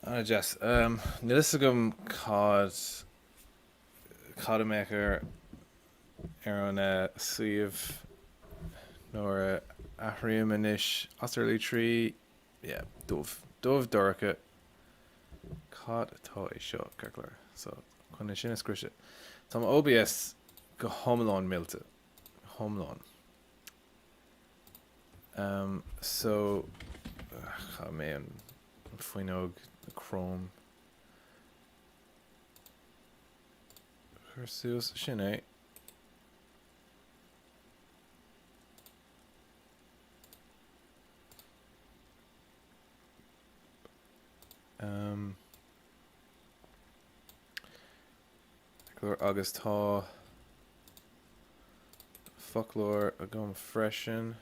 Jess, Nilisagum cod maker ar an suíomh nóair aithriúm inis Austrálí trí dómh dúracha cad atá é seo ceir so chun sin scriise. Tá OBS go thomláin millte thomláin. So cha mé an faoineog na Chrome chuir suas sin é. Agus tá folklór a gom freisin.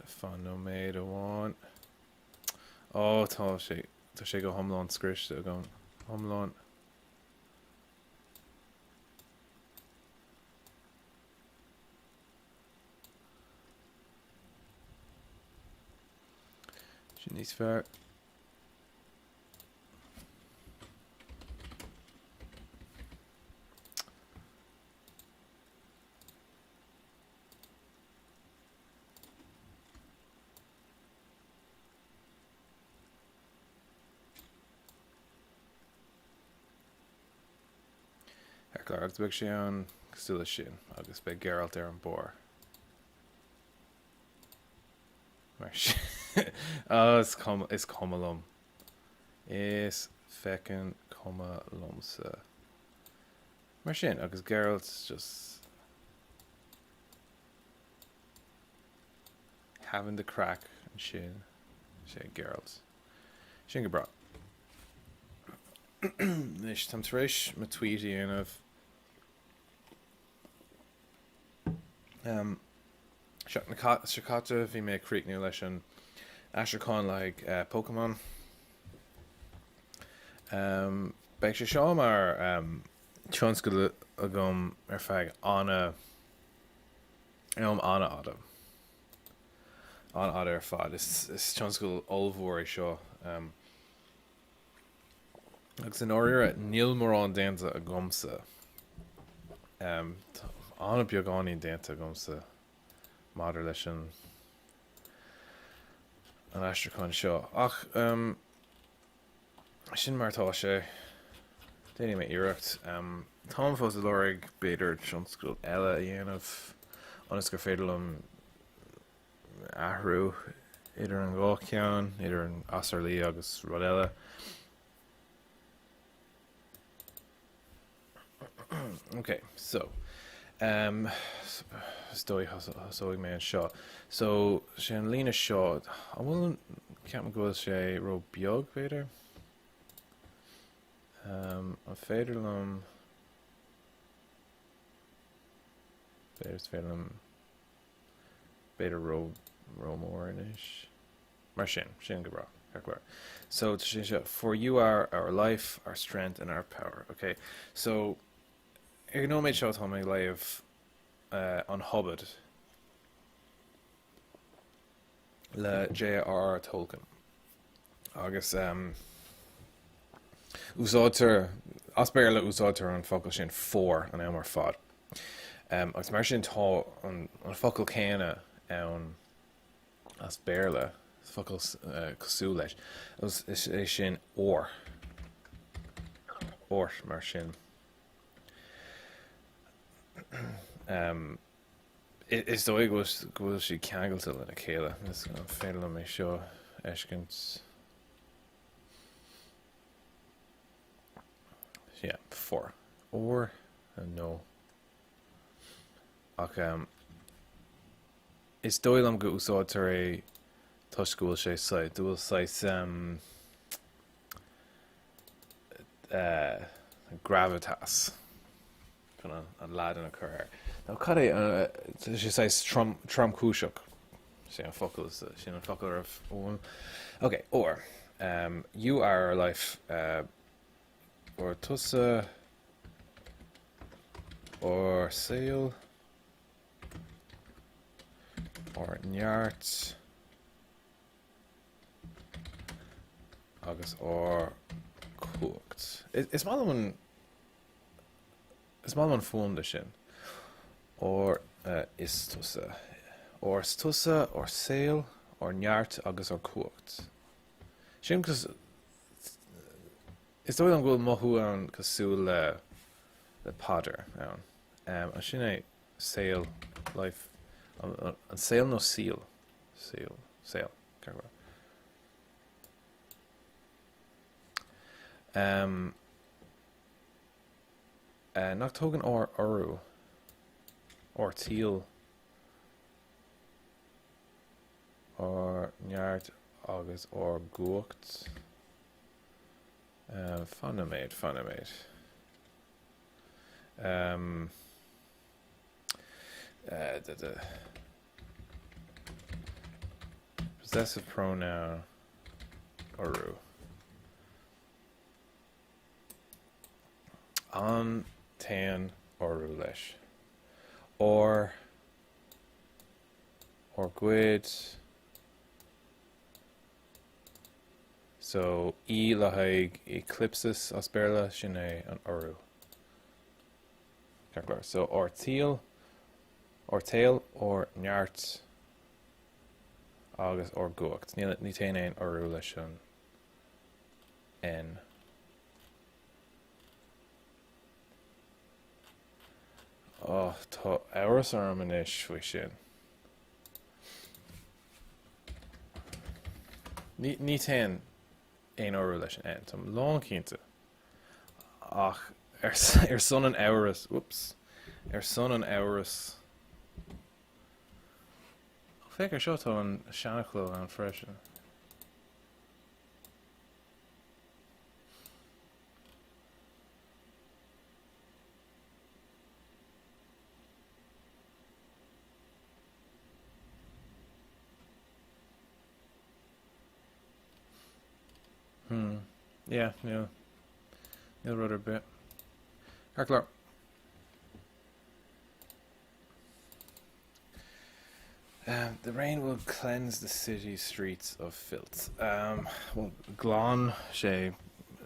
Fan no méid amháin. Tá sé go thomláin scriste a gom thomláin. Sin níos fearr. Agus beag sé an cosúla sin agus beag Geralt ar an bór. Mar is cummalum. Is fecin cummalumsa. Mar sin agus Geralt's just having the crack and sin sé Geralt. Sin go bra. Nis tam tréis ma tweety anamh Shakata bhí mé críicniú leis an aistriúáin le Pokémon. Beidh sé seo mar tionscail a gom ar feadh anna ada. Anna ada ar fad. Is tionscail olmhór é seo. Agus an áiríre níl mór an déanta a gomsa. Anna beagání déanta a gomsa. Maidir leis an aistriúáin seo. Ach, sin martá sé déanaine mé iirecht. Táim fós a lóraigh beidir tionscail eile a dhéanamh anas gur féidir lom aithriú idir an gá ceann, idir an Austrálí agus rud eile. Okay, so stoi hasóigh mé an seo. So sé an lína seo bhfuil ceap go sé ro beag féidir. An féidir lom beidir ro mór inis. Mar sin go bra. So for you are our life, our strength and our power. Okay. So ag nó méid seo tá mé léamh an Hobbit le J.R.R. Tolkien. Agus úsáidtear aspeir le úsáidtear an focail sin 4 an mar fad. Agus mar sin tá an focail céine ann as béirle focail cosú leis. Is é sin ór mar sin. Is dóigh go si ceagalta le na chéile. Is an féidir le mé seo eiscint. Yeah, 4. Or no. Ach is dóil am go úsáidtear é tuiscúil sé sa dúil sais gravitas. An lad in a chur. Now cad é she says Trump cúiseach. Sé an focail sin an focail of one. Okay, or you are our life or tusa or sail or nyart agus or cuacht. Is mála fuam de sin. Or is tusa. Or stusa, or sail, or neart agus or cuacht. Sin cos is dóid an ghfuil mothú an cosúil le padder ann. An sin é sail life an sail nó seal. Sail. Nach tógan or orú or teal or neart agus or guacht. Funnaméid. The possessive pronoun orú. An tan orú leis. Or gwyd. So le haig eclipsis as berla sin é an orú. So or tail or neart agus or guacht. Ní téine ein orú leis an n. Tá áras arm in isis faoi sin. Ní téin ein orú leis an n. Tá lán cínta. Ach, son an áras. Son an áras. Féicear seo tá an seanachló an freisin. Yeah, níl ruidir bit. Clar. The rain will cleanse the city streets of filth. Well, glán sé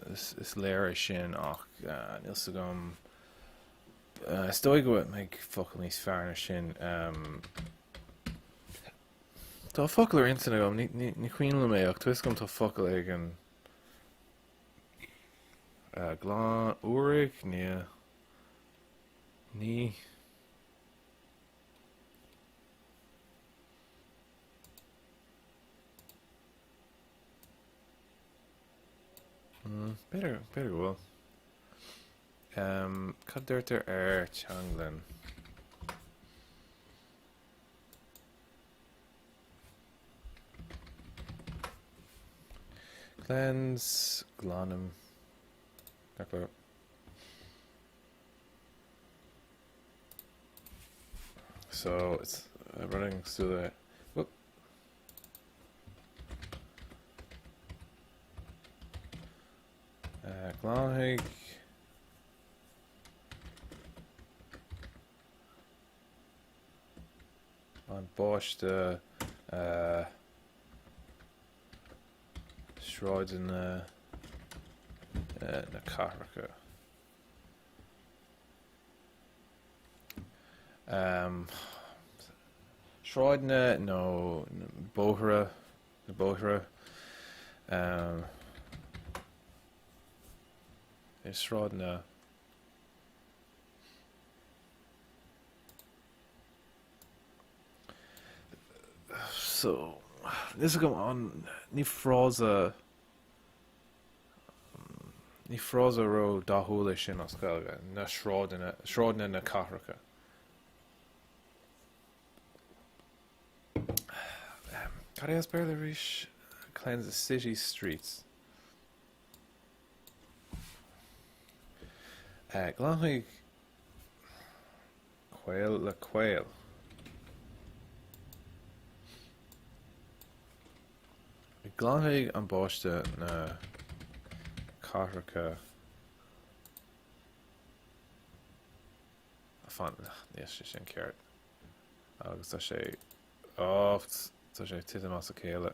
is léir sin ach níl sa gom stoi go meid focail níos fearna sin. Tá focail ar intina gom ní chuoinla mé ach tuis gom tá focail ag an glán úraigh ní better go bhfuil. Cad dúirtear ar teanglan. Cleanse, glánum. So it's running through the glánhaigh an báiste shráid na carracha. Shráid nó bóithre is shráid na so this is go on ní frása ro dathúla sin as Gaeilge na shráidna na carracha. Cad é as bearla rís cleanse the city streets. Glánhaigh Quail le quail. Glánhaigh an báiste na carracha a fan níos sé sin ceart agus tá sé titim as a céile.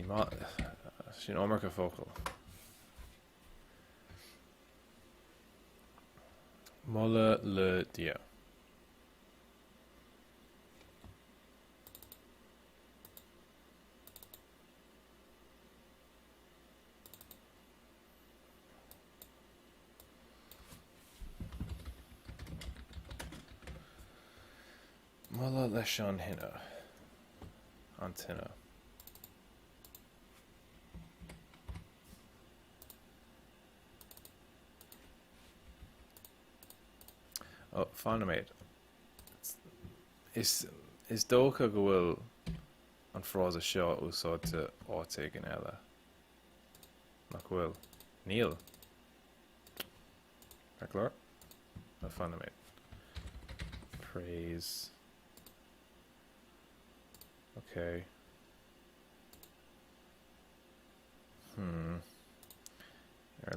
Ní má sin ómarcha focail. Molla le dia. Molla leis an hinne. An tinne. Oh, fanimid. Is dócha go bhfuil an frása seo úsáidte áit an eile? Nach bhfuil. Níl. Clear? No fanimid. Praise. Okay.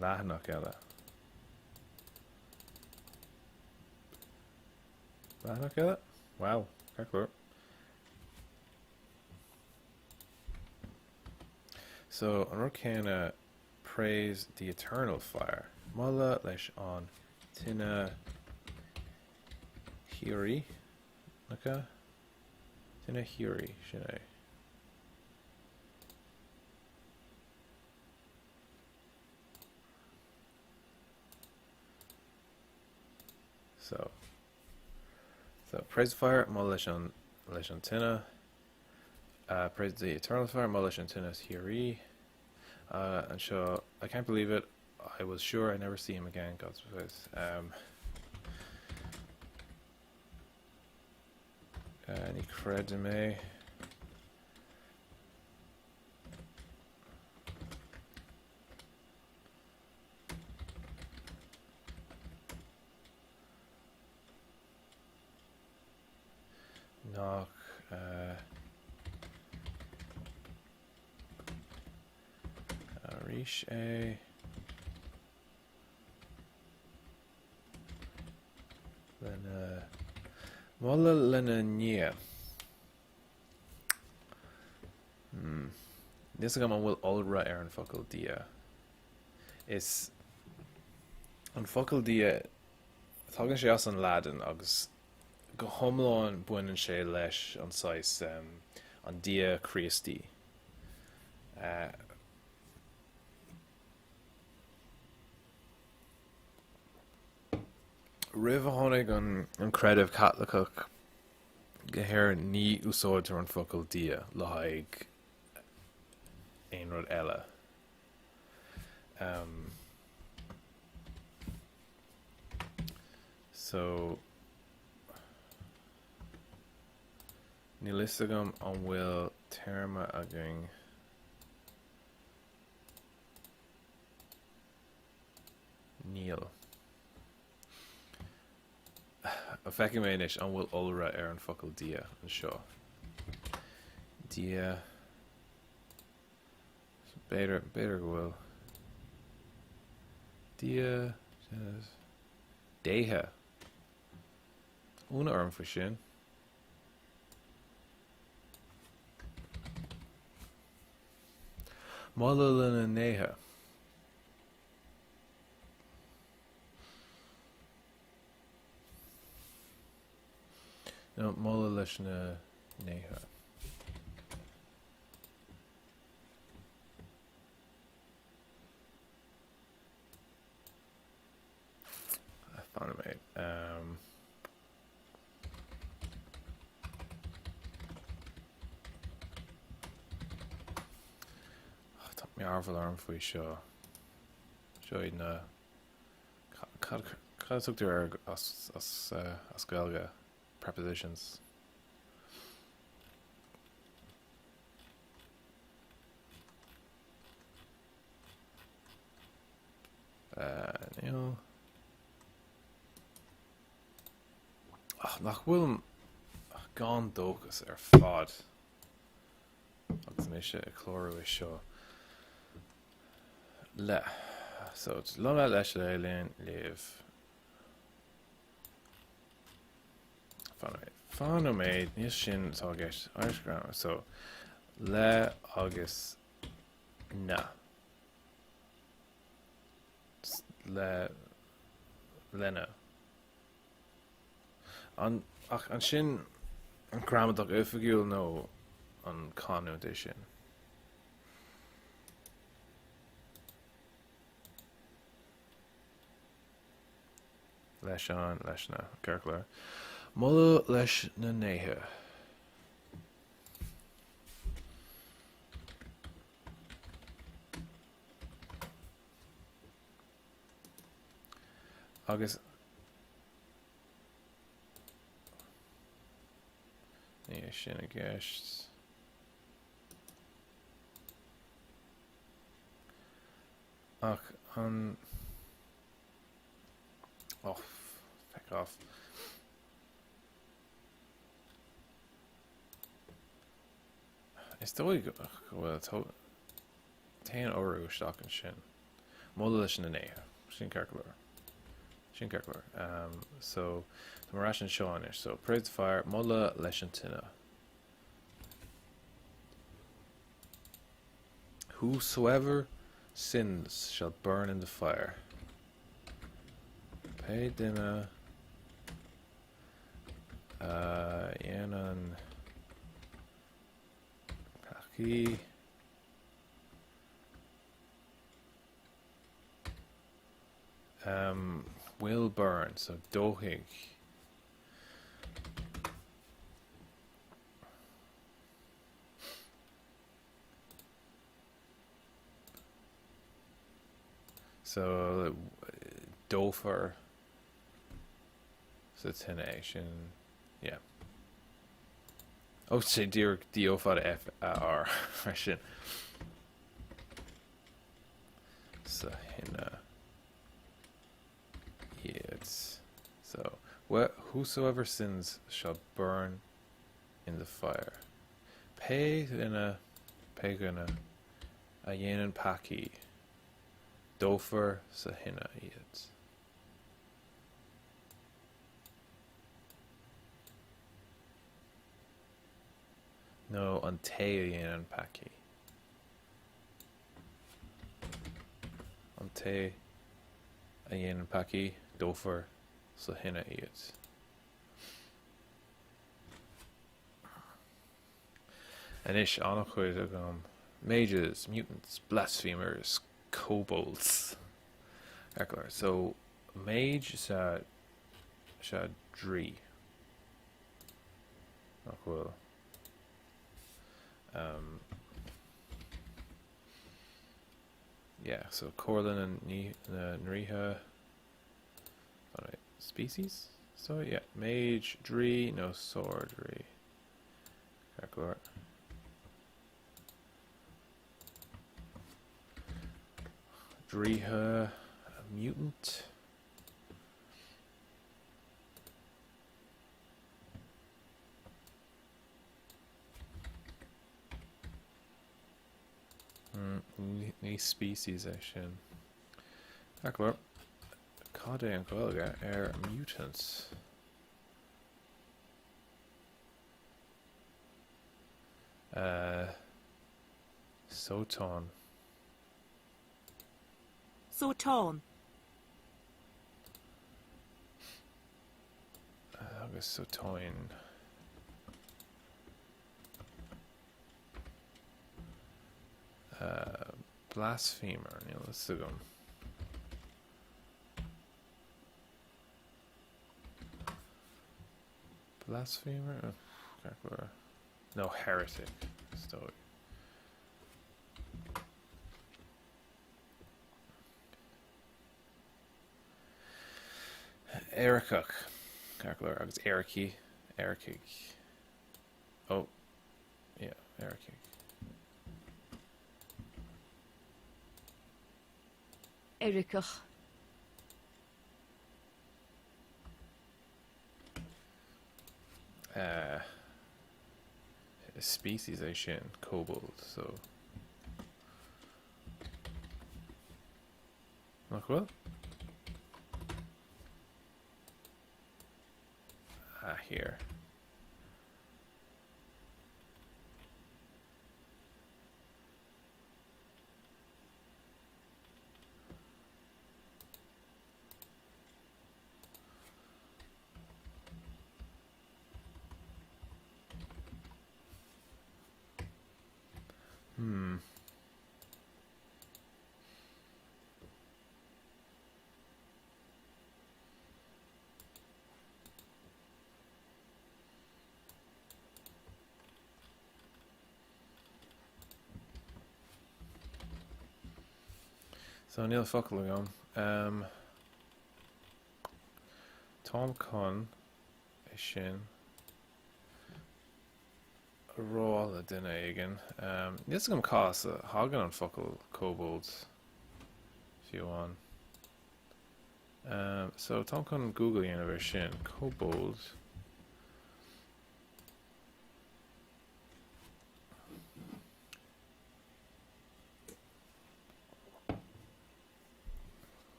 Leathnach eile. Leathnach eile? Wow. Clear. So, an rur praise the eternal fire. Molla leis an tinne hiri. Nacha? Tinne hiri, sinné. So praise the fire, molla leis an tinne. Praise the eternal fire, molla leis an tinne hiri. And so, I can't believe it. I was sure I'd never see him again, God's face. Any cred me? Knock. Reach a. Then Molla lena nia. This is bhfuil olra ar an focail dia. Is an focail dia tágann sé as an ladan agus go thomláin buineann sé leis an sais an dia Christi. Rih a tháinig an creidimh Cathlacach go háir ní úsáidtear an focail dia le haghaidh aon rud eile. So ní listigam an bhfuil terma agin níl. A feiceann mé inis an bhfuil olra ar an focail dia an seo. Dia. Beidir go bhfuil. Dia. Déithe. Úna orm fa sin. Molla lena néithe. No, molla leis na néithe. Fanimid. Tá mé arbhil arm faoi seo. Seo iad na cad tugtar ar as Gaeilge prepositions. Níl. Nach bhfuil gan dóchas ar fad agus mé sé a chlóú is seo le. So it's lona leis le léon léamh. Fanimid níos sin tá gceist Irish grammar. So le agus Na. Lena. An sin an gramadach ufagiúil nó an canú é sin. Leis an leis na ceirclear. Mulla leis na néithe. Agus ní sin a gceist. Ach an feck off. Is dóigh go bhfuil téan orú isteach an sin. Mulla leis na néithe. Sin ceirclear. So the mar an seán is so praise the fire mulla leis an tine. Whosoever sins shall burn in the fire. Pay dinner Yanan Paki will burn, so dóigh. So dófar sa tine sin, yeah. Oh, sé dír díofad F R sin. So hinna. So whosoever sins shall burn in the fire. Pé gonna a dhéanaan paki. Dófar sa hinna iad. No, an té a dhéanaan paki. An té a dhéanaan paki. Dófar sa hinna iad. And ish annach chuid mages, mutants, blasphemers, kobolds. So mage sa drí. Nach bhfuil yeah, so Corlin and Nriha. Alright, species? So yeah, mage, drí, no swordry. Calculate. Dríha, a mutant. Ní species sin. Calculate. Cad é an Gaeilge mutants. Sótán. Agus sótáin. Blasphemer, níl is sugam. Blasphemer? No, heretic. Stoic. Ericach. Calculate. Agus Erici. Oh. Yeah, Erici. Ericach. Species é sin, kobold, so. Nach bhfuil? Here. So níl focail agam. Táim chun é sin rála duine igen. Níos gom cás a hagan an focail kobold fiúháin. So Táim chun Google dhéanamh sin kobold.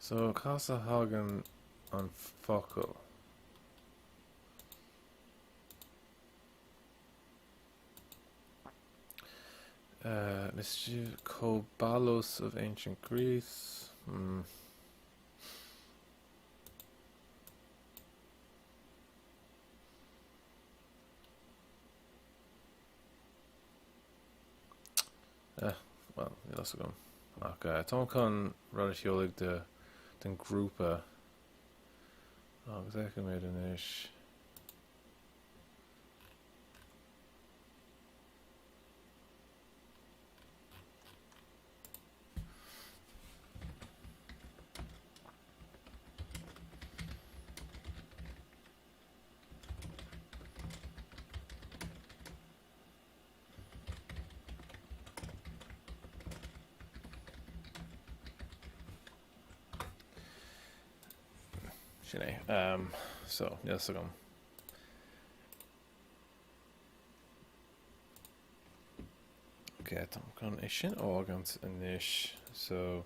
So cás a hagan an focail. Mischief Kobalos of ancient Greece. Well, ní las agam. Táim chun rud theolag den grúpa agus éice méid inis. Sinné. So, nílas agam. Okay, Táim chun é sin ágant inis. So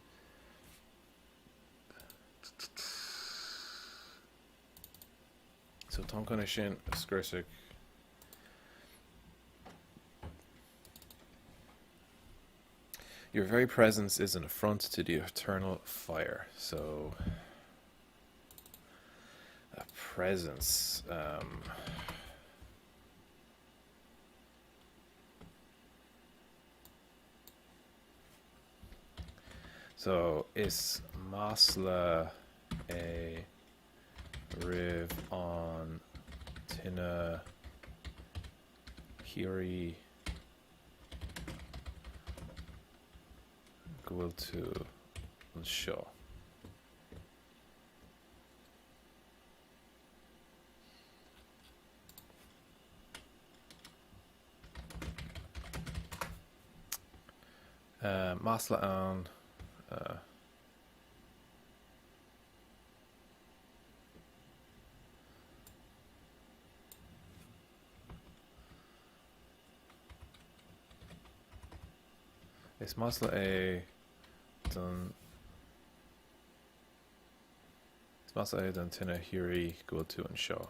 Táim chun é sin a scuirsigh. Your very presence is an affront to the eternal fire. So a presence. So is masla a riv on tina hiri go to show. Masla an is masla a done is masla a done tina hiri go to and show.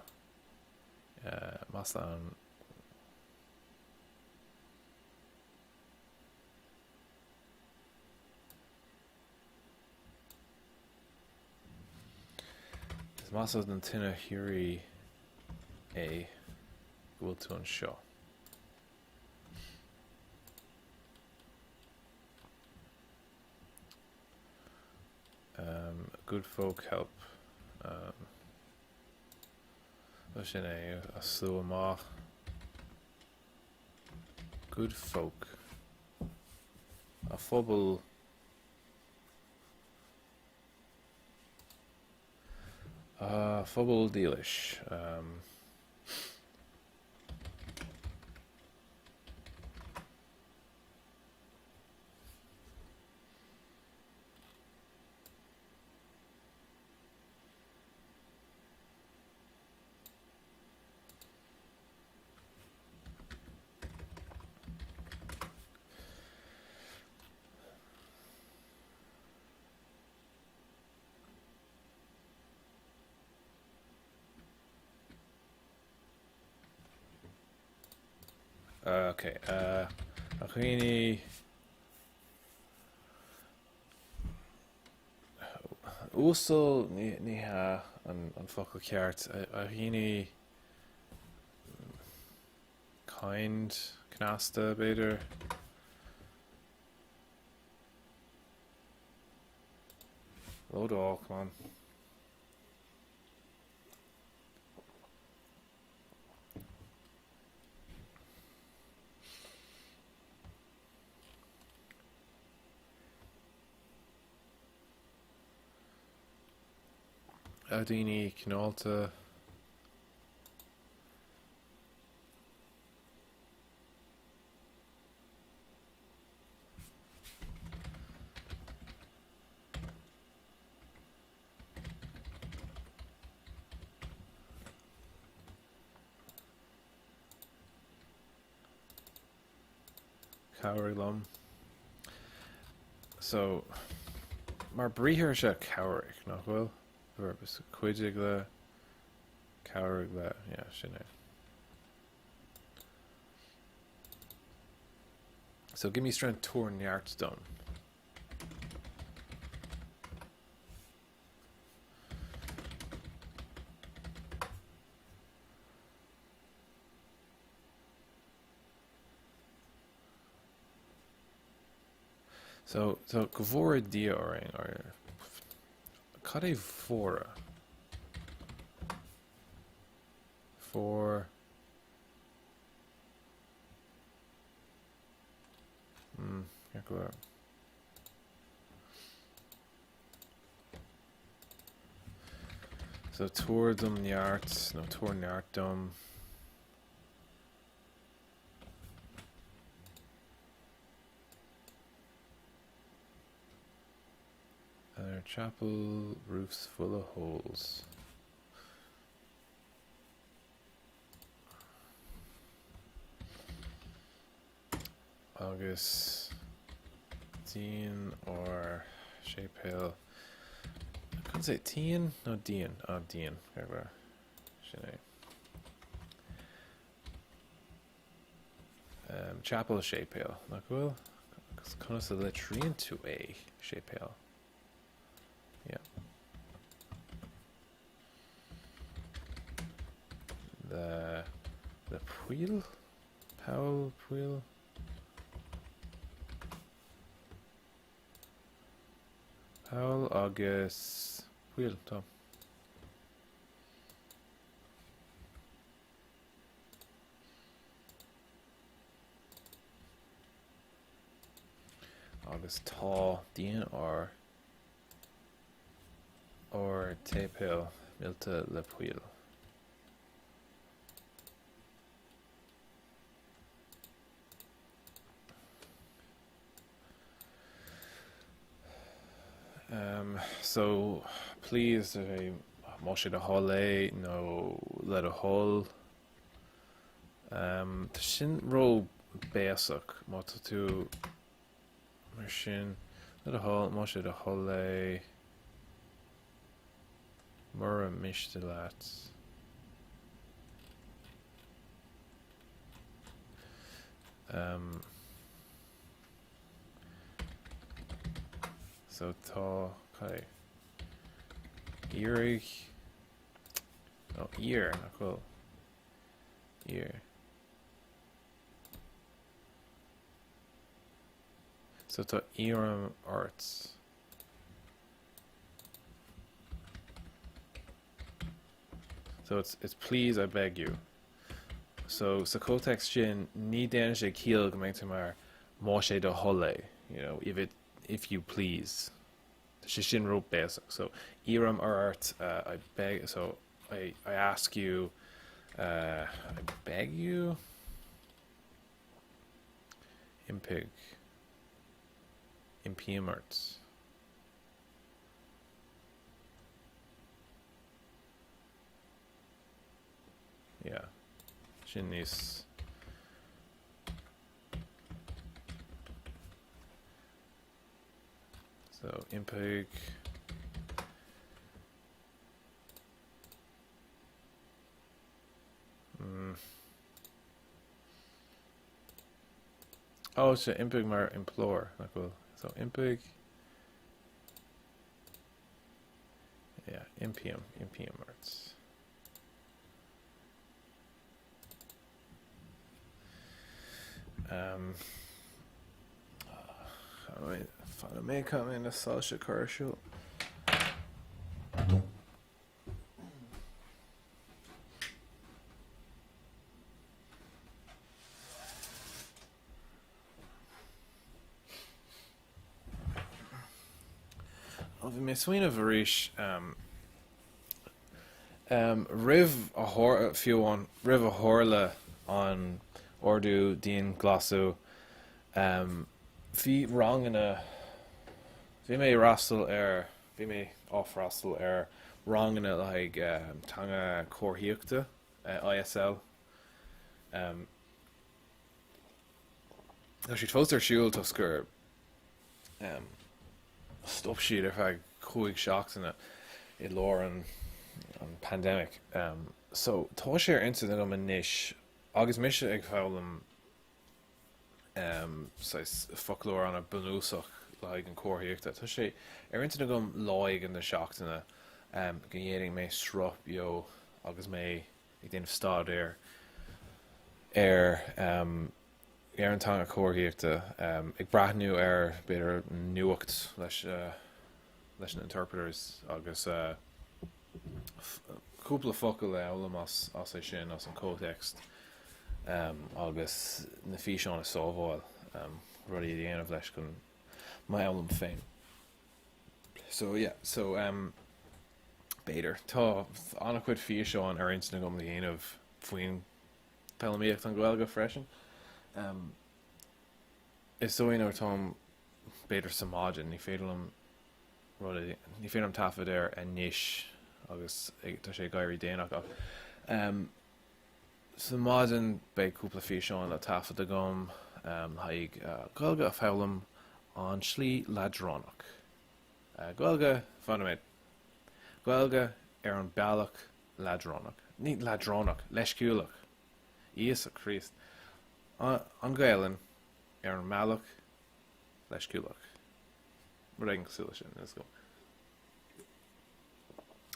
Masla an Masla den tinna hiri a go to an show. Good folk help. Sin é a slú amach. Good folk. A phobal. Phobal dealish. Okay, hAoine úsal ní ha an focail ceart a híine kind cnásta beidir Lodá, come on. Adini, Knalta. Cowriglum. So, mar bríthir se cowric, nach bhfuil? Verbs cuidig le, cowric le, yeah, sinné. So give me strength torn neart done. So gvora dioring or cade fora for go out. So tourdum neart, no tor neartdom. Our chapel roofs full of holes. August Dean or Shape Hill. I couldn't say Dean? No, Dean. Oh, Dean. Chapel Shape Hill. Not cool. It's kind of a latrine to a Shape Hill. Yeah. The Puil? Powell Puil? Powell August Puil, Tom. August Tall Dean or Tape Hill Milta Le Puil. So please Moshe the Hole no let a hole Shin ro basic motto to machine let a hole Moshe the Hole Mura Mishtilat so ta okay Erig oh ear cool ear so ta eram arts so it's please I beg you so Kotex Shin ni Danish kiel gemeitemar Moshe de Hole you know if you please Shin wrote basic so Eram art I beg so I ask you I beg you impig impium arts yeah Shin is so impig oh so impig mar implore cool so impig Yeah, impium arts. Fan mé come in a salsa chuirisiú. Bhí mé swinoine bharíis rih a fiúháin rih a thorla an ordú dín glasú bhí rangana bhí mé rastal bhí mé áfrastal rangana like tanga cóthaíochta ISL Tá si fóstar siúil tus gur stop siad feadh chuig seachtainna I lár an pandemic. So tá sé ar inta go man níis agus mis ag fálam folklór an a bunúsach le an cóthaíochta. Tá sé ar inta gom láig an na seachtainna go dhéanaing mé srop bio agus mé ag déanamh stád ar an tanga cóthaíochta ag brathnú ar beidir nuacht leis an interpreters agus cúpla focail le eolam as é sin as an cótext agus na físeán is sábháil rudí dhéanamh leis chun mai eolam féin. So beidir tá anna chuid físeán ar inta gom na dhéanamh faoin peilmíocht an Gaeilge freisin. Is soin ar tám beidir samáidin ní féidirlam tafad ar a níis agus tá sé gaiirí déanaach ach samáidin beidh cúpla físeán le tafad a gom haig Gaeilge a fálam an slí ladránach. Gaeilge fanid Gaeilge ar an bealach ladránach. Ní ladránach, leisciúlach. Íos a Christ. An Gaeilge ar an mealach leisciúlach. Mar ag an cosúla sin, let's go.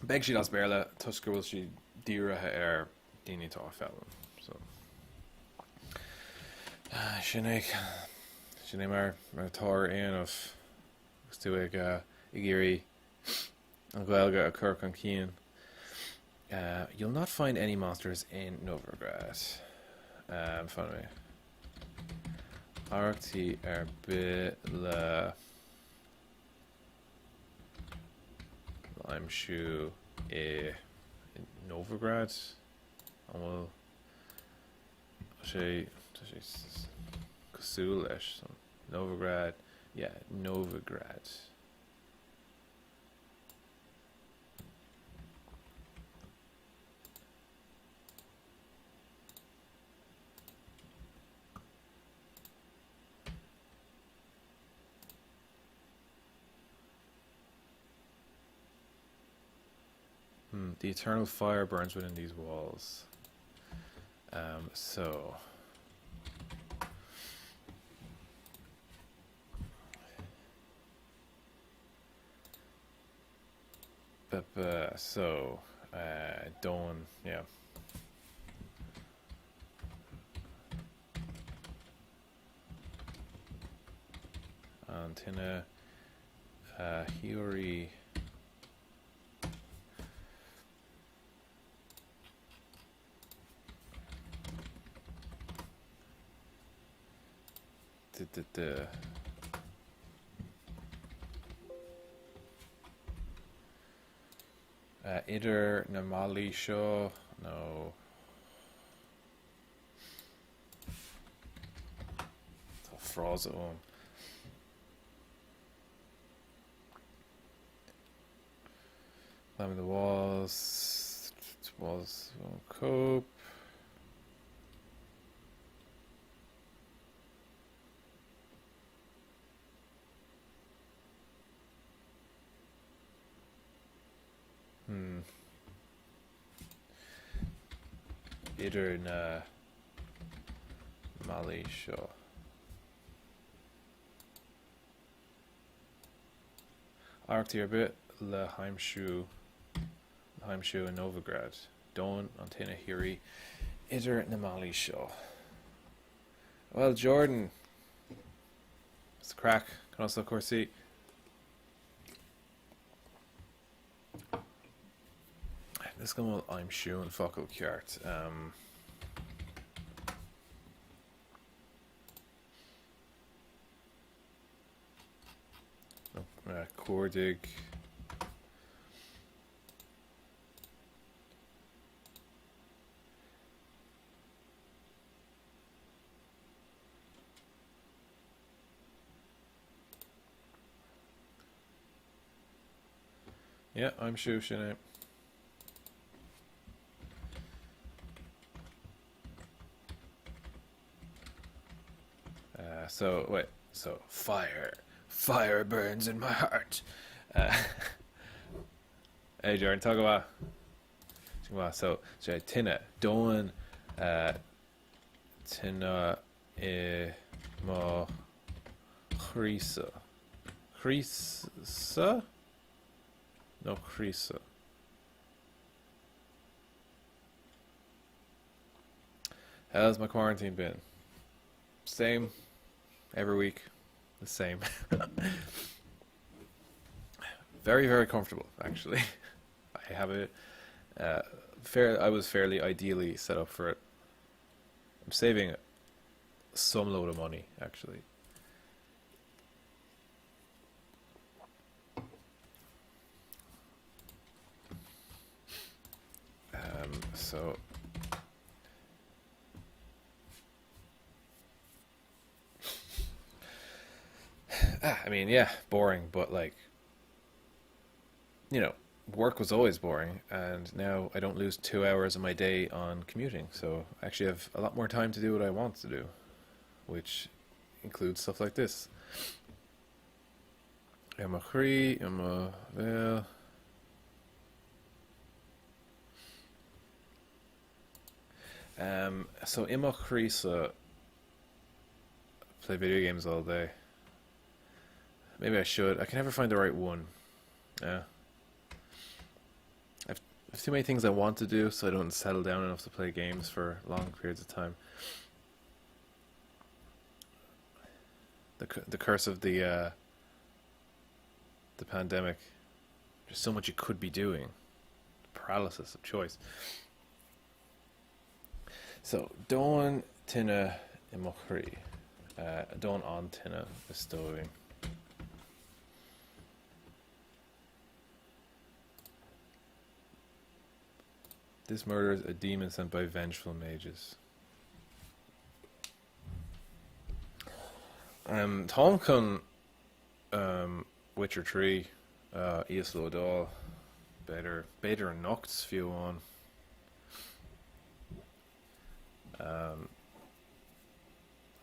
Beg siad as béarla, tusgur bhfuil si díorathe ar daoine tá fálam. So sin é mar tar éanamh agus tú ag igéirí an Gaeilge a chur an cían. You'll not find any monsters in Novigrad. Fan mé. Arachtaí ar bith le aistriú in Novigrad an bhfuil sé cosúil leis Novigrad, yeah, Novigrad. The eternal fire burns within these walls. So Dawn, yeah. Antenna Hiory idir na Mali seo nó tá frása ón. Climbing the walls won't cope. Idir na Mali seo. Arachtaí ar bith le aistriú Heimshu in Novigrad. Don an Tina Hiri. Idir na Mali show. Well, Jordan. It's the crack. Can also, of course, see. This one I'm shooing focal cart. Cordig. Yeah, I'm shooting it. So fire burns in my heart. Hey Jordan, talk about. So Tina, Doan, Tina, Ma, Chrisa, no Chrisa. How's my quarantine been? Same. Every week, the same. Very, very comfortable, actually. I have it. I was fairly ideally set up for it. I'm saving some load of money, actually. So. I mean, yeah, boring, but like, work was always boring, and now I don't lose 2 hours of my day on commuting, so I actually have a lot more time to do what I want to do, which includes stuff like this. Emma Cree, Emma Vale. So Emma Creesa play video games all day. Maybe I should. I can never find the right one. Yeah. I've too many things I want to do, so I don't settle down enough to play games for long periods of time. The curse of the pandemic. There's so much you could be doing. Paralysis of choice. So, Dawn Tina Imokri. Dawn on Tina bestowing. This murder is a demon sent by vengeful mages. Táim chun Witcher 3 Ias Lodal better an Nochts view on.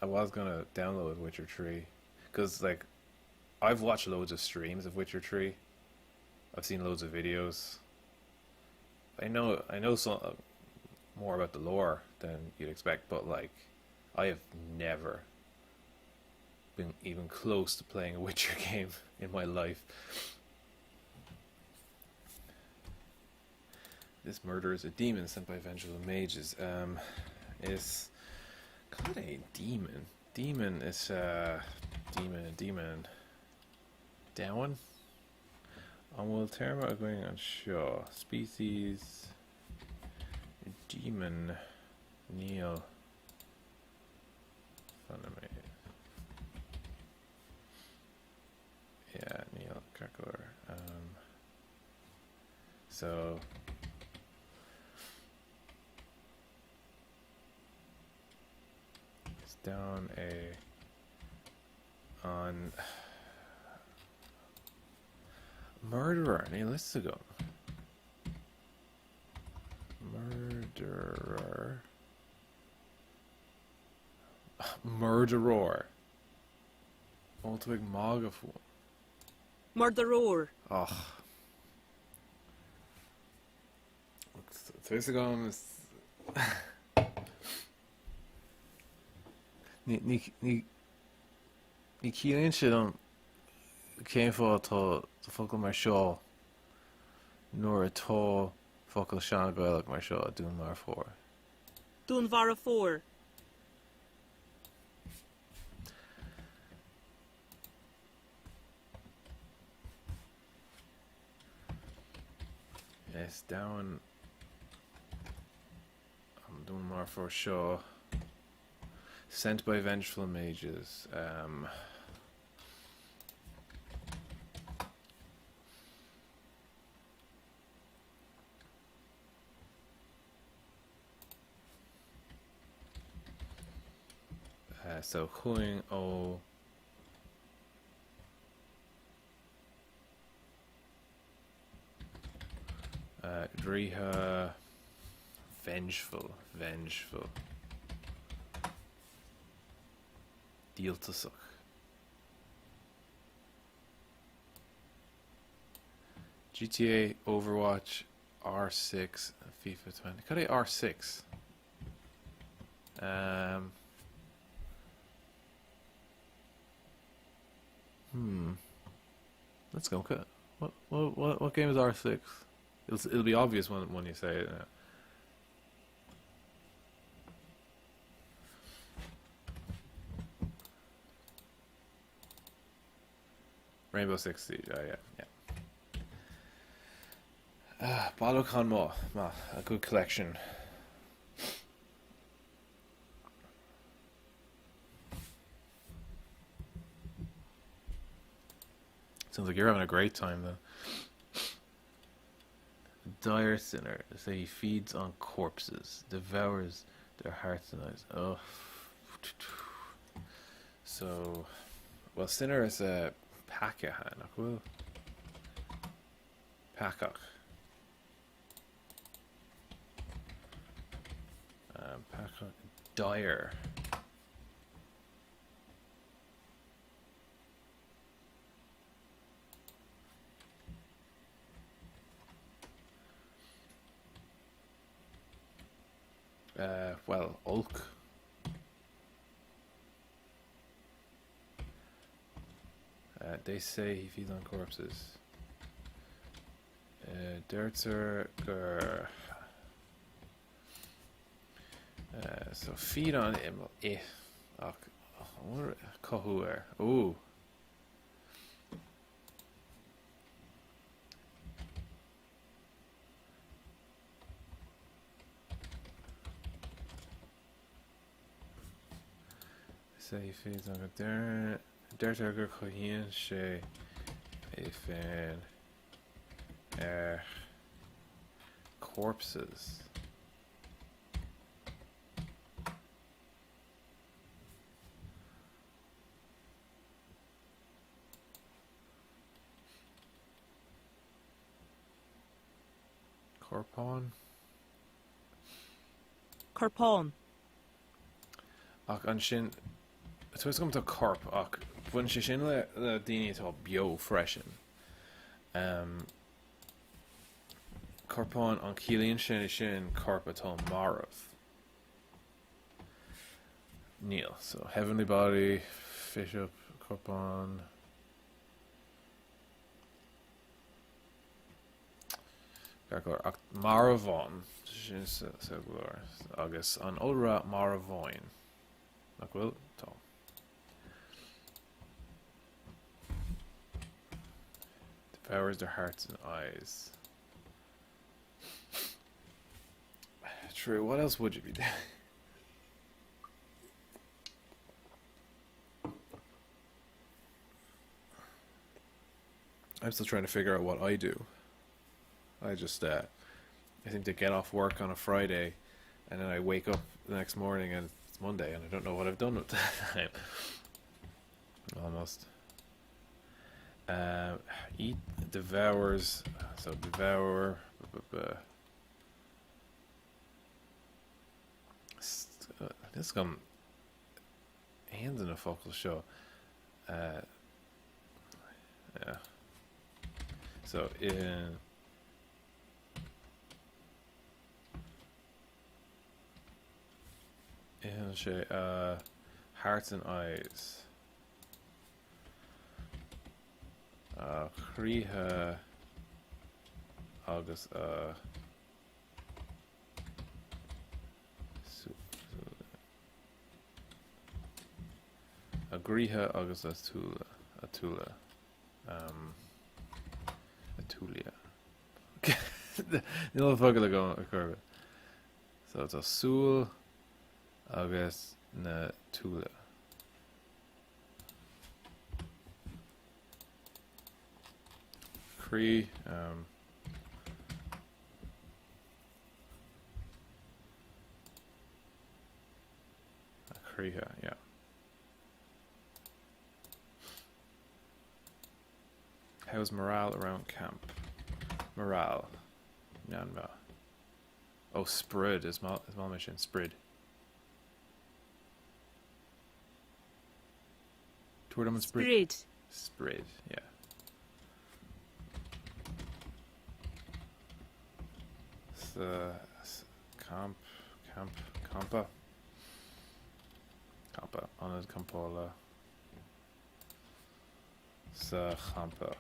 I was gonna download Witcher 3 because like I've watched loads of streams of Witcher 3. I've seen loads of videos. I know some more about the lore than you'd expect, but like I have never been even close to playing a Witcher game in my life. This murder is a demon sent by vengeful mages. Is called a demon. Demon is demon. Down. Will Terma going on show. Species demon Neil Funame. Yeah, Neil Crackler. So it's down on murderer. Let's go. Murderer. Ultimate Magafu. Murderer. Oh. Twisagom is. Ní cíonn siad an céim fá tá focail mar seo nuair atá Focail sean Gaeilge mar seo dún mar fór. Dún mheabhar 4. Yes, down. I'm doing more for sure. Sent by vengeful mages. So ha'oine ó Dríha vengeful. Díaltasach. GTA, Overwatch, R6, FIFA 20. Could I R6? Let's go. What game is R6? It'll be obvious when you say it. Rainbow Six Siege. Oh yeah. Balochan Mo. A good collection. Sounds like you're having a great time though. Dire sinner. Say he feeds on corpses, devours their hearts and eyes. Oh. So, well, sinner is a Pakahan. Pakach. Pakach. Dire. Well, Ulk. They say he feeds on corpses. Dertzer. So feed on him. Kohuer. Ooh. Say he feeds on a Dertzer Cohen She Fan corpses. Corpon. Corpón. Ach an sin. So it's come to corp. Ach when she sin le daine to bio freshen. Corpon an Cilíonn sin corp atá Marav. Neil. So heavenly body, fish up, corpon. Gargor Maravon. Sin glór. Agus an Ulra Maravoin. Ach will Tom. Devours their hearts and eyes. True, what else would you be doing? I'm still trying to figure out what I do. I just, I think to get off work on a Friday, and then I wake up the next morning and it's Monday, and I don't know what I've done with that time. Almost. Eat, devours, so devour, this come hands in a focal show. Yeah. So in hearts and eyes. Chríocha agus a gríthe agus a túla. A túla. A túlia. Níl fagad le go a curve. So it's a súl agus na túla. Crí, críthe, yeah. How's morale around camp? Morale. Nyanma. Oh, spread is my mission. Spread. Tournament spread. Spread. Spread, yeah. Campa. Campa. Anad Campola. Sa Campa.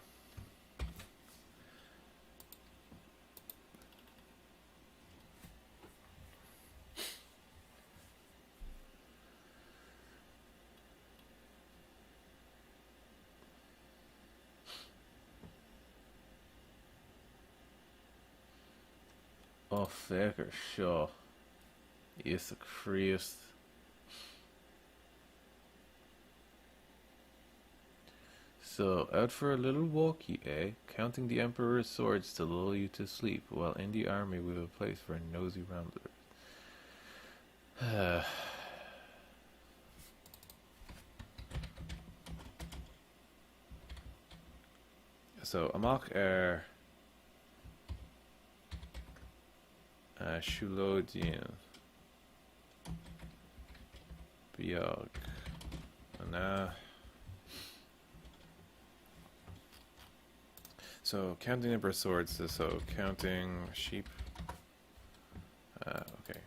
Oh, fecker, sure. Yes, the creast. So, out for a little walkie, eh? Counting the Emperor's swords to lull you to sleep, while in the army we've a place for nosy ramblers. So, amach Shulodian Biog and so counting number of swords, so counting sheep. Okay.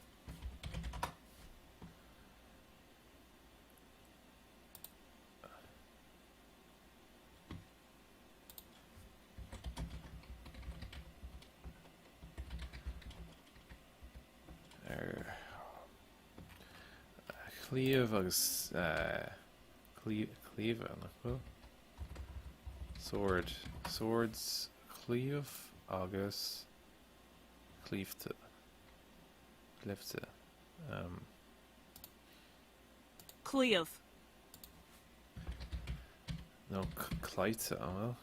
Cleave agus cleave swords cleave agus cleavte Cleave. no cleite well.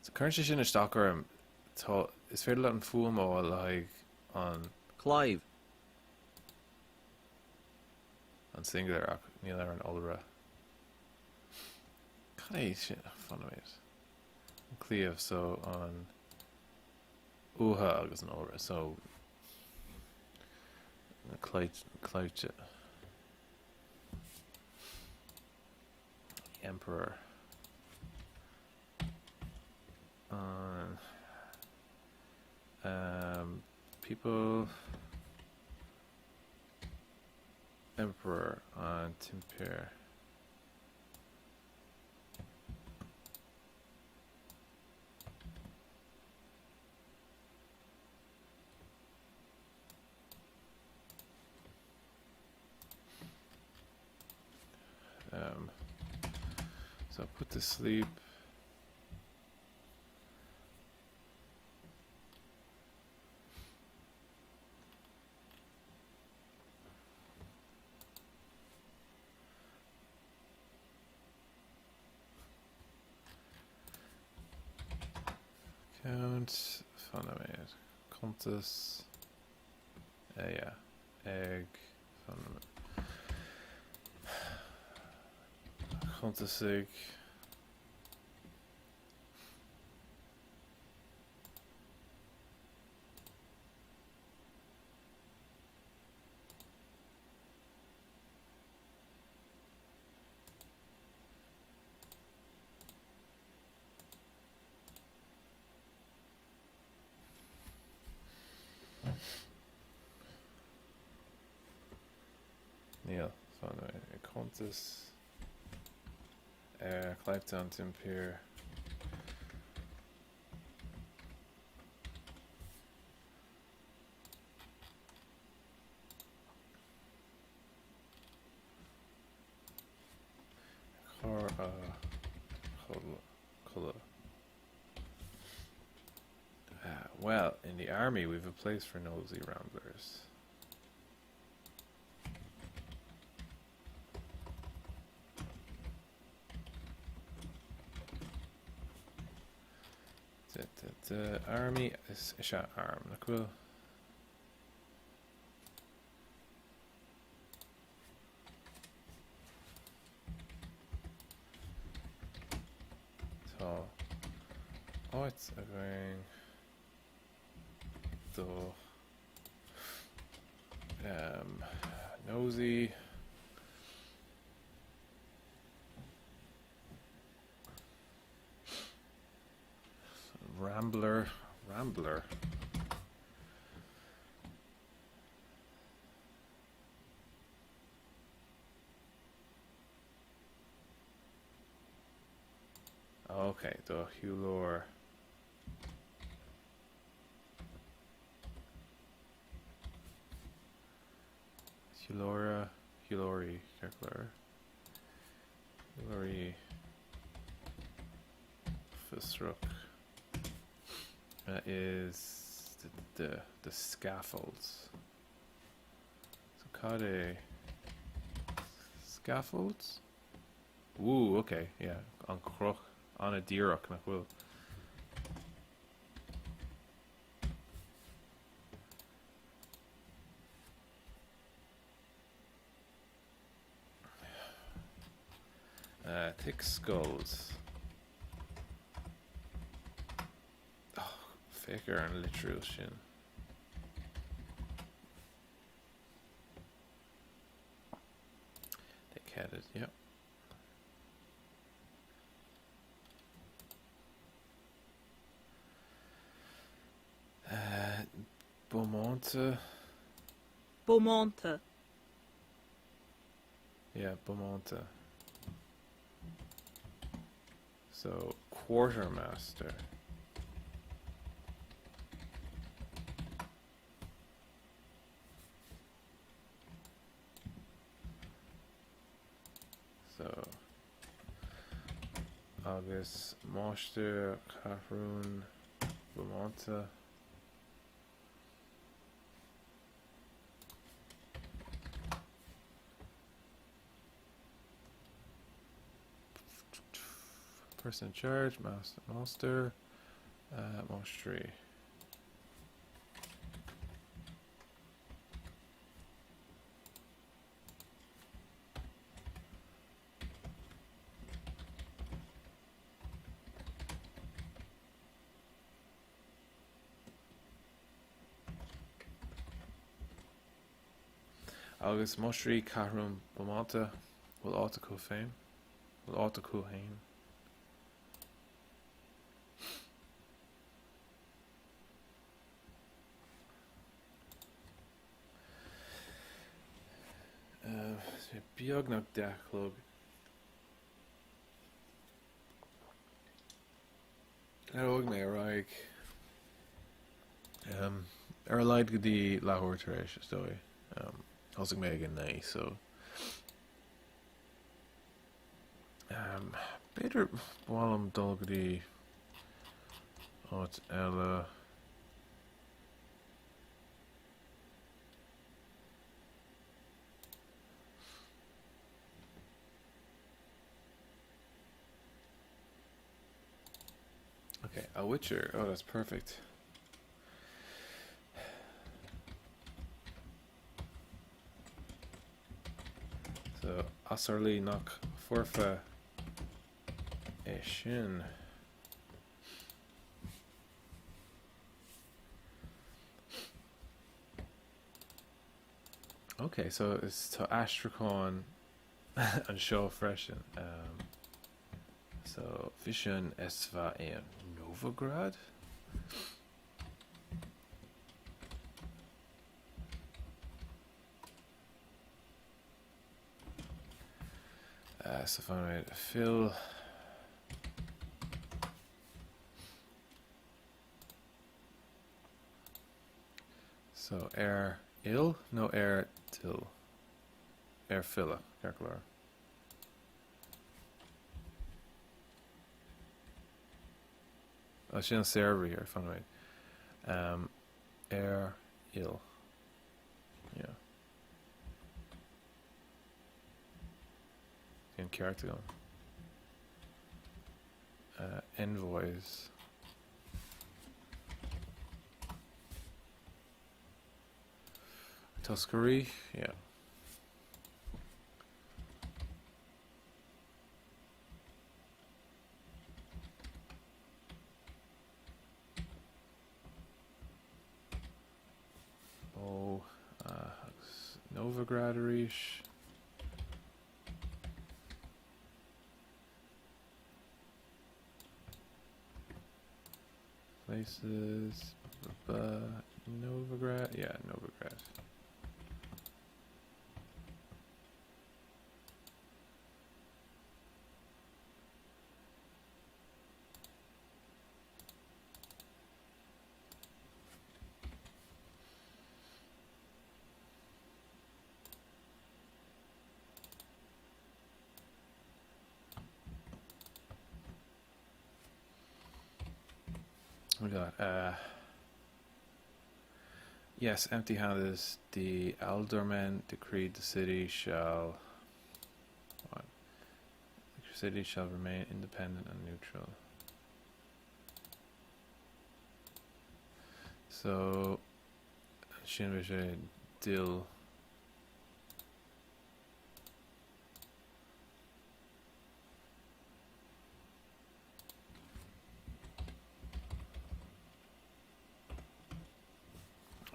So current sin is stocker is fair lot an fuam ó like on Clive. on singular níl ar an olra. Cai shit fun of it. Cleave so on uha agus an olra so cluiche Emperor on people Emperor on Timpir. So put to sleep. Count fundament. Contus. Yeah. Egg fundament. Contusig. Neil, fundament. Contus. Clive Timpir. Culla. Well, in the army, we've a place for nosy ramblers. The army is arm. Cool. So, oh, it's going to nosy. Rambler. Okay, the Hulor. Hulori, Kirkler. Hulori. Fisruk. That is the scaffolds. So Kade scaffolds? Ooh, okay, yeah. On Krok, on a Dirok, Nachwil. Thick skulls. Oh, faker and literal shin. Thick-headed, yep. Beaumonte. Beaumonte. Yeah, Beaumonte. So, quartermaster. So, August, Moster, Cameroon, Beaumonte. Person in charge, master, Mostery. August Mostery, Cameroon, Beaumonte, will Autoco fame, will Autoco hain. Beagnach Dachlog. Erog me raig. Leid go dtí láthúir tar éis dói. Thosaigh mé ag an naí, so beidir bhálam dul go dtí áit eile. Okay, a Witcher. Oh, that's perfect. So, Asarli knock forfa Shin. Okay, so it's to Astracon and show freshen. So, Vision Esva in Novigrad. So, if I made Phil. So, air ill? No, air till. Air filla, Kerklar. sin an server here fan méid. Air ill. Yeah. An ceart go. Envoys. Tuscary, yeah. Oh, Novigrad places. Novigrad, yeah, Novigrad. We got yes, empty-handed. The aldermen decreed the city shall what? The city shall remain independent and neutral. So sin bheidh sé dil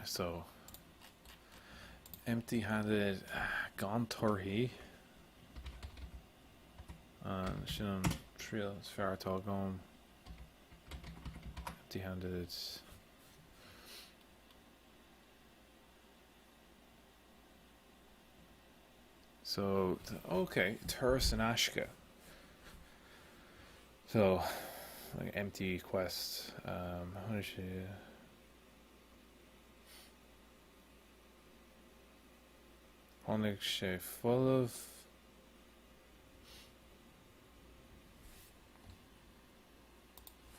so empty-handed gan torthaí sin an tríal is fearrtá gom empty-handed. So okay, Turris and Ashka. So like empty quest. How is she? Honnig sé full of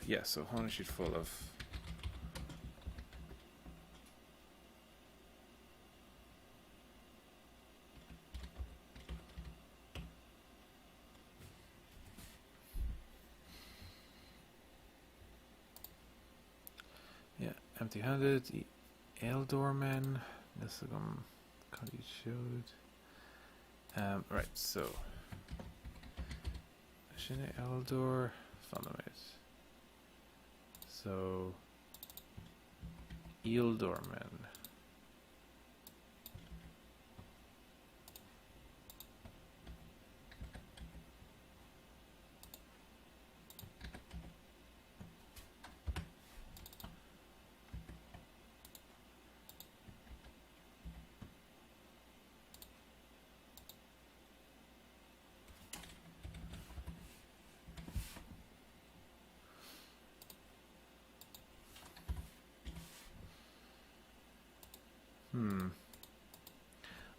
yeah, so honnig she's full of yeah, empty-handed. Eldor men. This is Cody showed. Right, so Shine Eldor Fundamis. So Eldor men.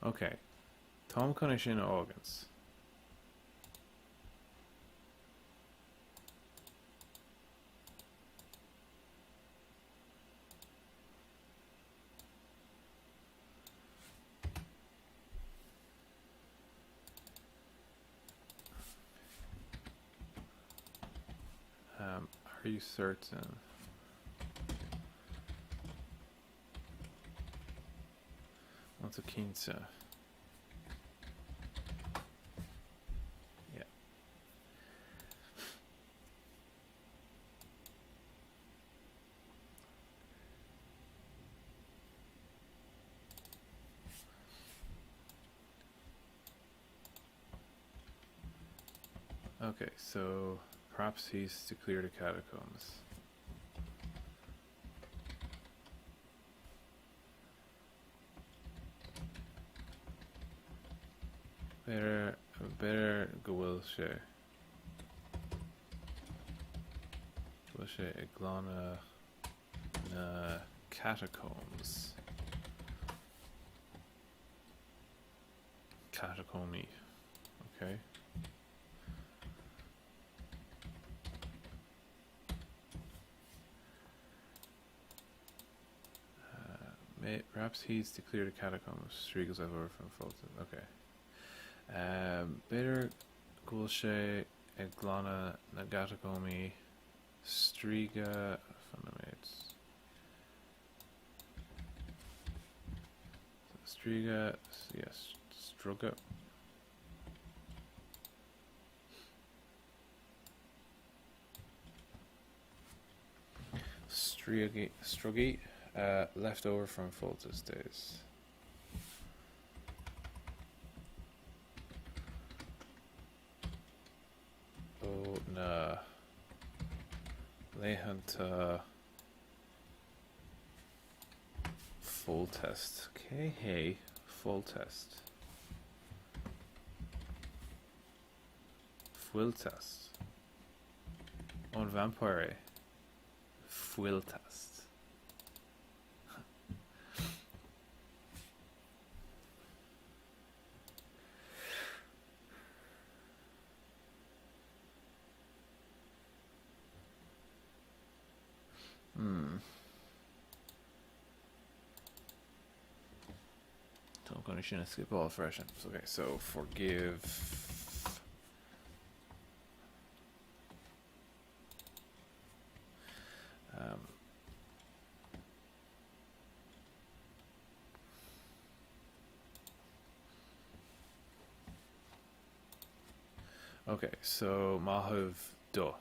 Okay. Tom Connection organs. Are you certain? What's a quince? Yeah. Okay, so perhaps he's to clear the catacombs. Better Gaeilge. Gaeilge Iglana na catacombs. Catacomby. Okay. Perhaps he's to clear the catacombs. Striga's I've over from Fulton. Okay. Better Gaeilge Eglana Nagatagomi Striga Fundates. Striga, yes, Struga. Struggy, left over from Fultus days. Oh, nah. Lehanta. Full test. Okay, hey, full test. Full test. On vampire. Full test. So I'm going to skip all freshen. Okay, so forgive. Okay, so Mahav Do.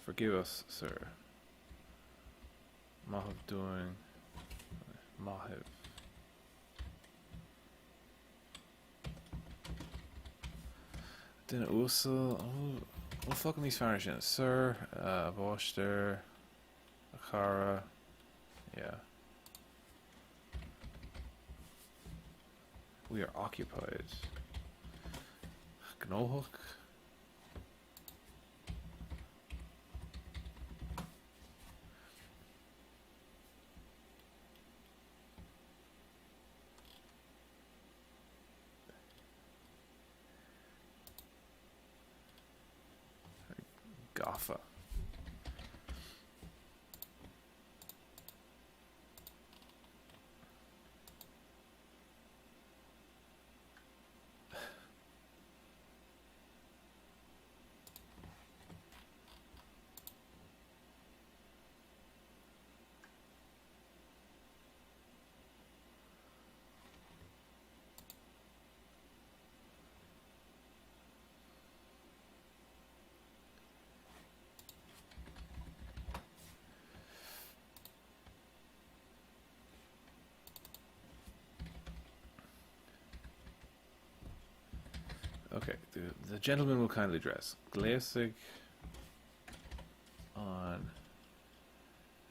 Forgive us, sir. Mahav doing. Mahav. Then also. Oh, fucking these Farisians. Sir, Boster, Akara. Yeah. We are occupied. Gnohuk. Gaffa. Okay, the gentleman will kindly dress. Glassig on.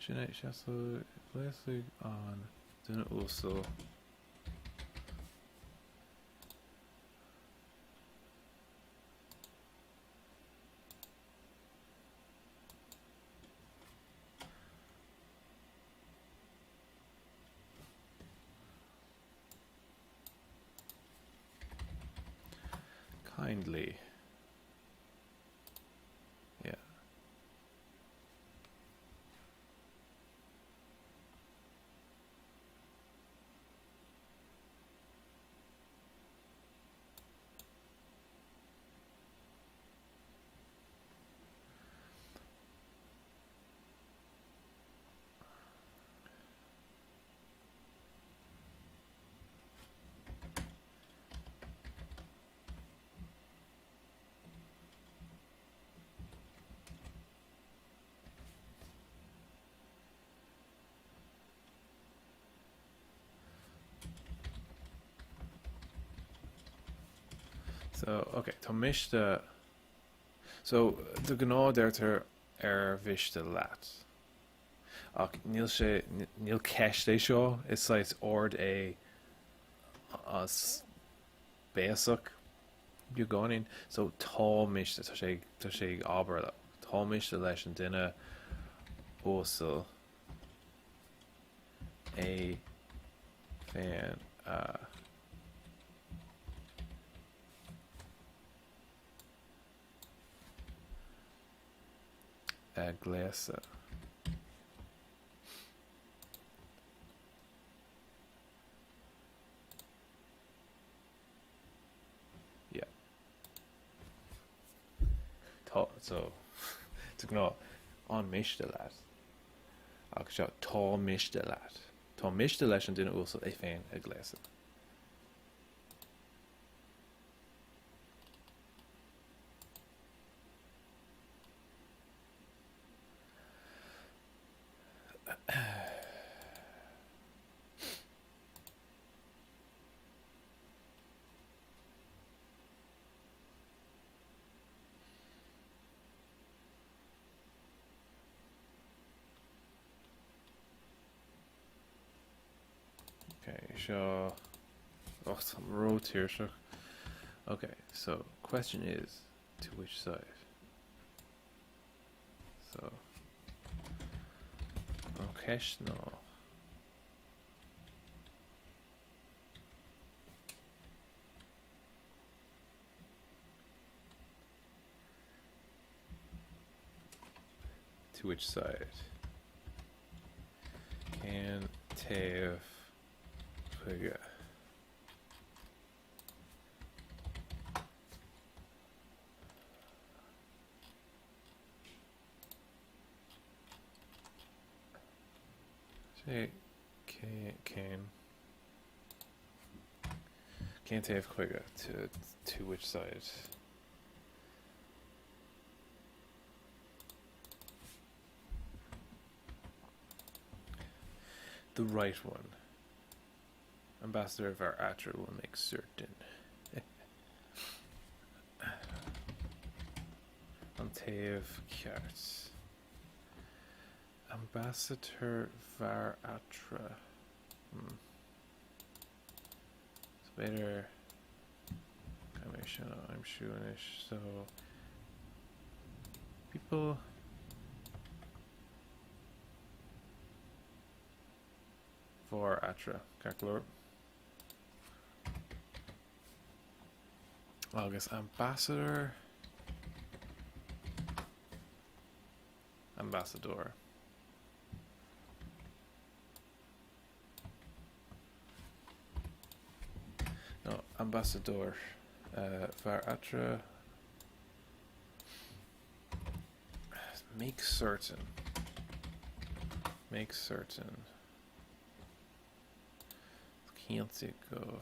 Sinead Shasso, Glassig on. Then also. Kindly. Yeah. So, okay, tá miste. So, the gná deirtar viste leat. Ach, níl ceist é seo, is like ord é as béasach bu gáin. So, tá miste, tá sé ábhar le. Tá miste leis an duine ósal é féin gléasa. so tu gná an miste leat agus seo tá miste leat. Tá miste leis an duine úsal é féin a gléasa. Okay, sure. Oh, some roads here, sure. Okay, so question is, to which side? So, okay, no. To which side? Can Tav figure? Can Tav figure to which side? The right one. Ambassador of our Atra will make certain. Antaev Kjarts. Ambassador var Atra. It's better. I'm sure-ish. So people. For Atra, Kaklor. August Ambassador. Ambassador. No, Ambassador. Var Atra. Make certain. Make certain. Can't see go.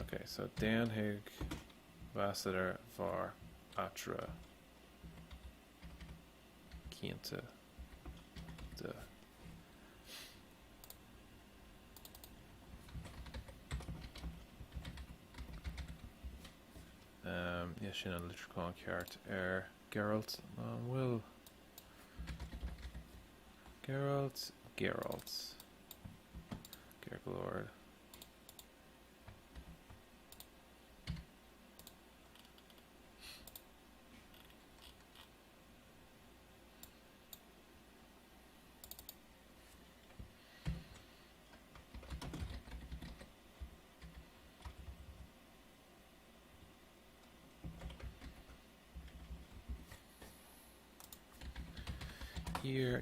Okay, so Dan Hig, Ambassador var Atra. Can't the. Yes, sin an litricán ceart Geralt Will Geralt Gerglord.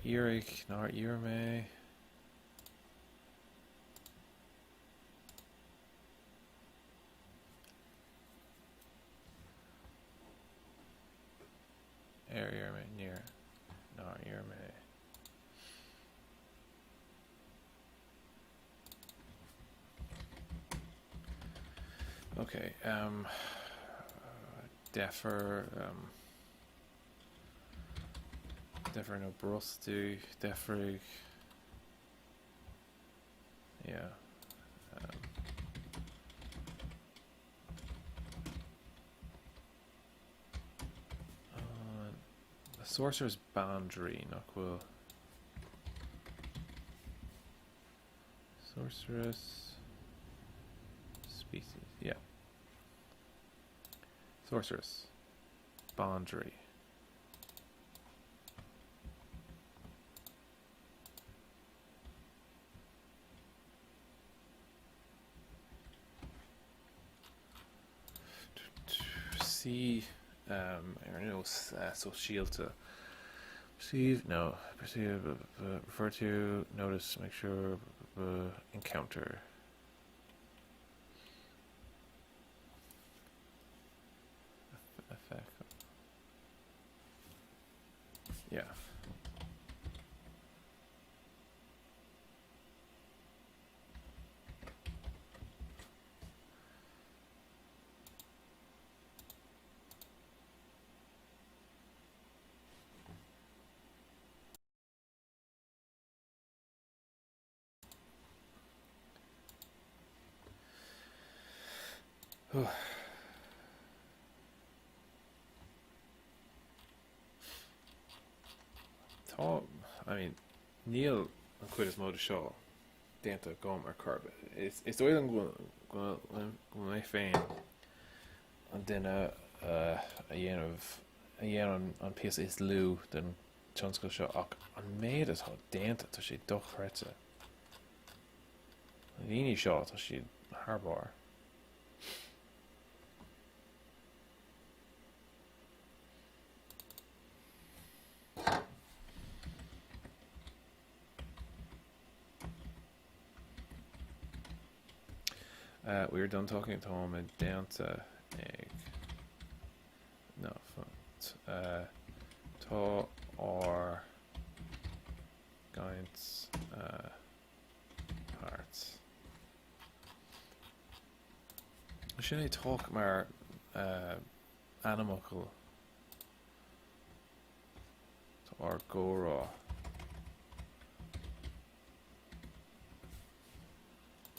Erik, nor Irme. Irme near nor Irme. Okay, Defer Defer no Brustu, Defrig. Yeah. The sorcerer's boundary, not cool. Sorceress species, yeah. Sorceress boundary. See, I don't know, so shield to perceive, no, perceive, refer to, notice, make sure, encounter. Yeah. Tá, I mean, Neil an cuid is mód seo déanta gom ar carbe. Is dóid an go mé féin an duine a dhéanam an píos is lú den tionscail seo ach an méad atá déanta tá sé dochreite. An líní seo tá si tharbáir. We're done talking to him and down to egg. No, tá or guides parts. Should I talk more animal or go raw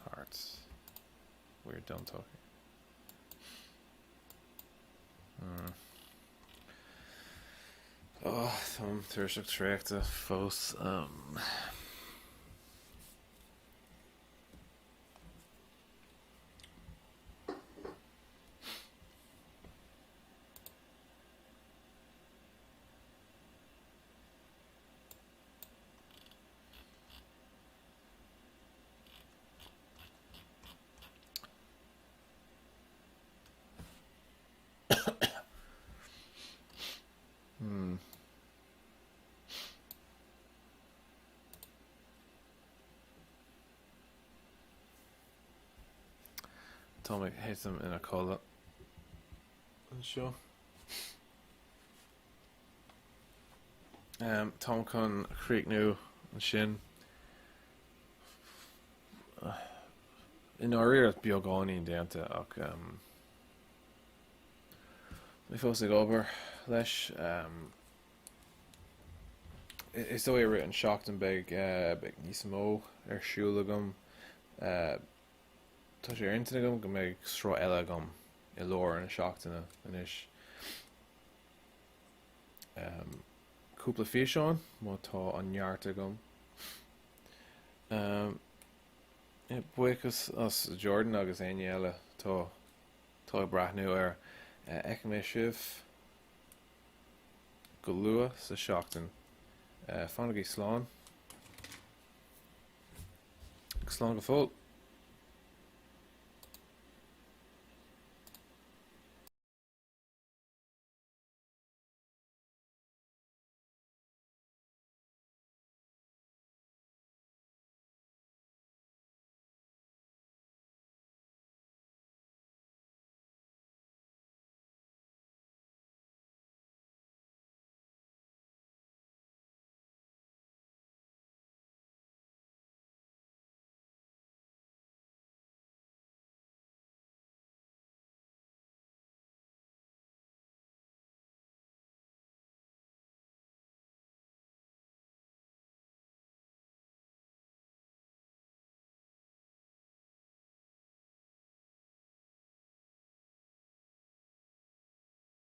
parts? We're done talking. Oh, some thursdag trajecte fos. Tommy hates him in a cola. Sure. Tom con creek new and shin. In our ear biogani danta ach mi fós ag obair leis is dó written shocked and big níos mó siúla gom tá sé inta gom go méid srá eile gom I lór an seachtainna inis cúpla fiáin má tá an nearta gom buchas as Jordan agus aine eile tá brathnú ar eic mé sibh go lua sa seachtain fánaigh slán go fóil